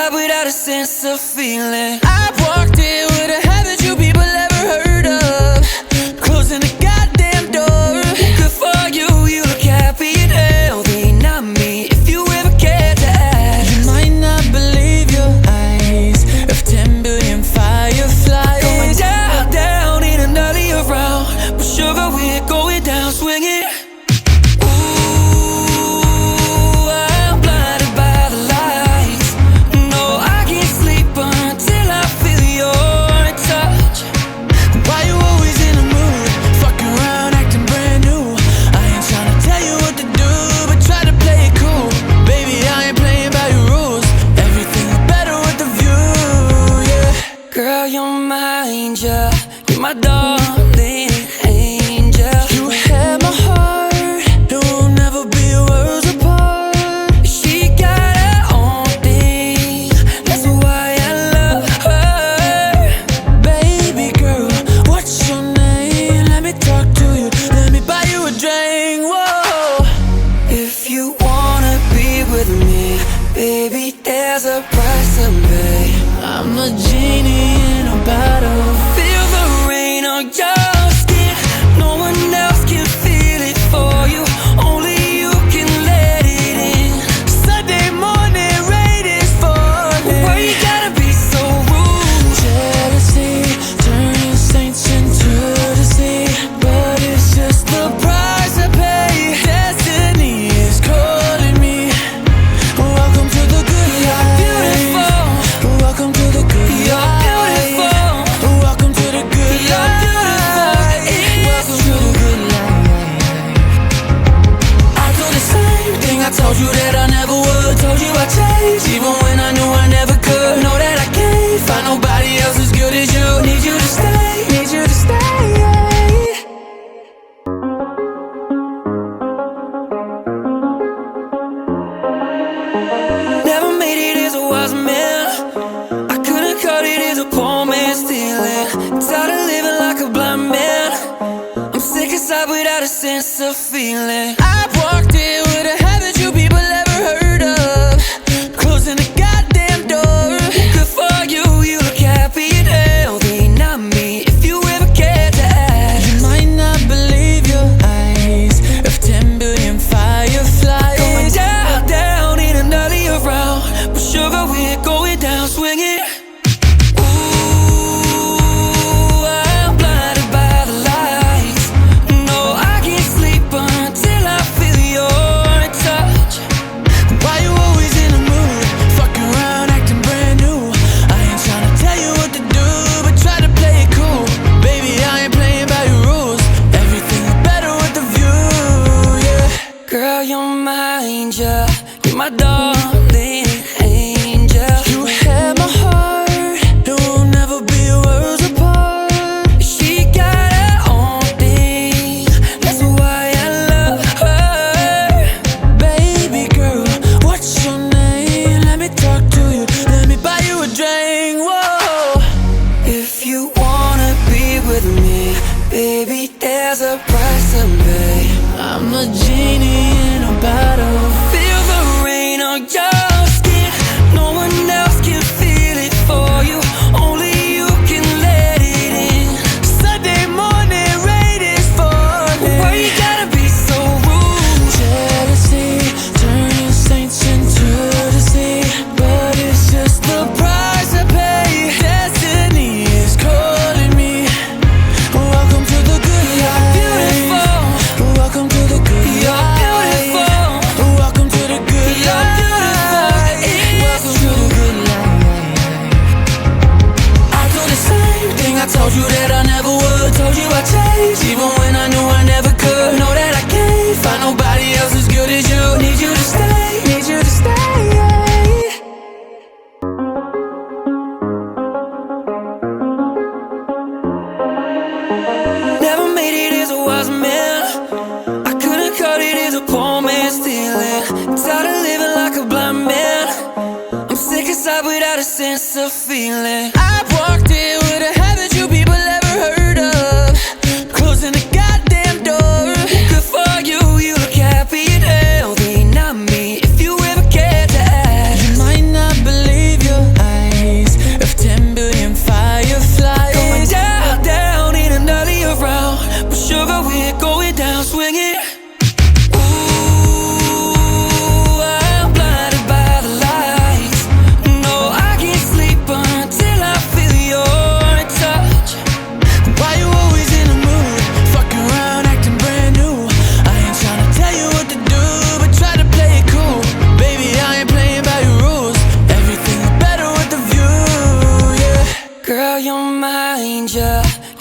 aside without a sense of feeling. I walked in with a habit you people ever heard of, closing the goddamn door. Good for you, you look happy and healthy. Not me, if you ever cared to ask. You might not believe your eyes of 10 billion fireflies going down, down in another year round. But sugar, we're going down swinging. You're my darling angel. You had my heart, it will never be worlds apart. She got her own thing, that's why I love her. Baby girl, what's your name? Let me talk to you, let me buy you a drink. Whoa. If you wanna be with me, baby, there's a price to pay. I'm a genie in a bottle. Feel the rain on your skin. No one else can feel it for you. Only you can let it in. Sunday morning rain is falling. Why you gotta be so rude? Jealousy turning saints into the sea, but it's just the price I pay. Destiny is calling me. Welcome to the good life. You're beautiful. Welcome to the good life. You're beautiful. Welcome to the good life. You're beautiful. Welcome to the good life. I told the same thing I told you that I never would. Told you I'd change, even when I knew I never could. Know that I can't find nobody else as good as you. Need you to stay, need you to stay. Never made it as a wise man. I couldn't cut it as a poor man stealing. Tired of living like a blind man. I'm sick aside without a sense of feeling. I walked in with a habit you people ever heard of, closing the goddamn door. Good for you, you look happy and healthy. Not me, if you ever cared to ask. You might not believe your eyes of 10 billion fireflies going down, down in another year round. But sugar, we're going down swinging. Girl, you're my angel, you're my darling angel. You had my heart, it will never be worlds apart. She got her own thing, that's why I love her. Baby girl, what's your name? Let me talk to you, let me buy you a drink. Whoa. If you wanna be with me, baby, there's a price to pay. I'm a genie in a bottle. Feel the rain on your skin. No one else can feel it for you. Only you can let it in. Sunday morning rain is falling. Why you gotta be so rude? Jealousy turning saints into the sea, but it's just the price I pay. Destiny is calling me. Welcome to the good life. You're beautiful. Welcome to the good life. You're beautiful. Welcome to the good life. You're beautiful. Welcome to the good life. I told the same thing I told you that I never would. Told you I'd change, even when I knew I never could. Know that I can't find nobody else as good as you. Need you to stay, need you to stay. Never made it as a wise man. I couldn't cut it as a poor man stealing. Tired of living like a blind man. I'm sick aside without a sense of feeling. I walked in with a habit you people ever heard of, closing the goddamn door. Good for you, you look happy and healthy. Not me, if you ever cared to ask. You might not believe your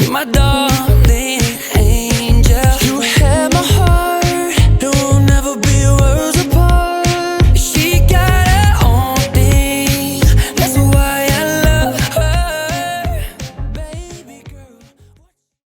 You're my darling.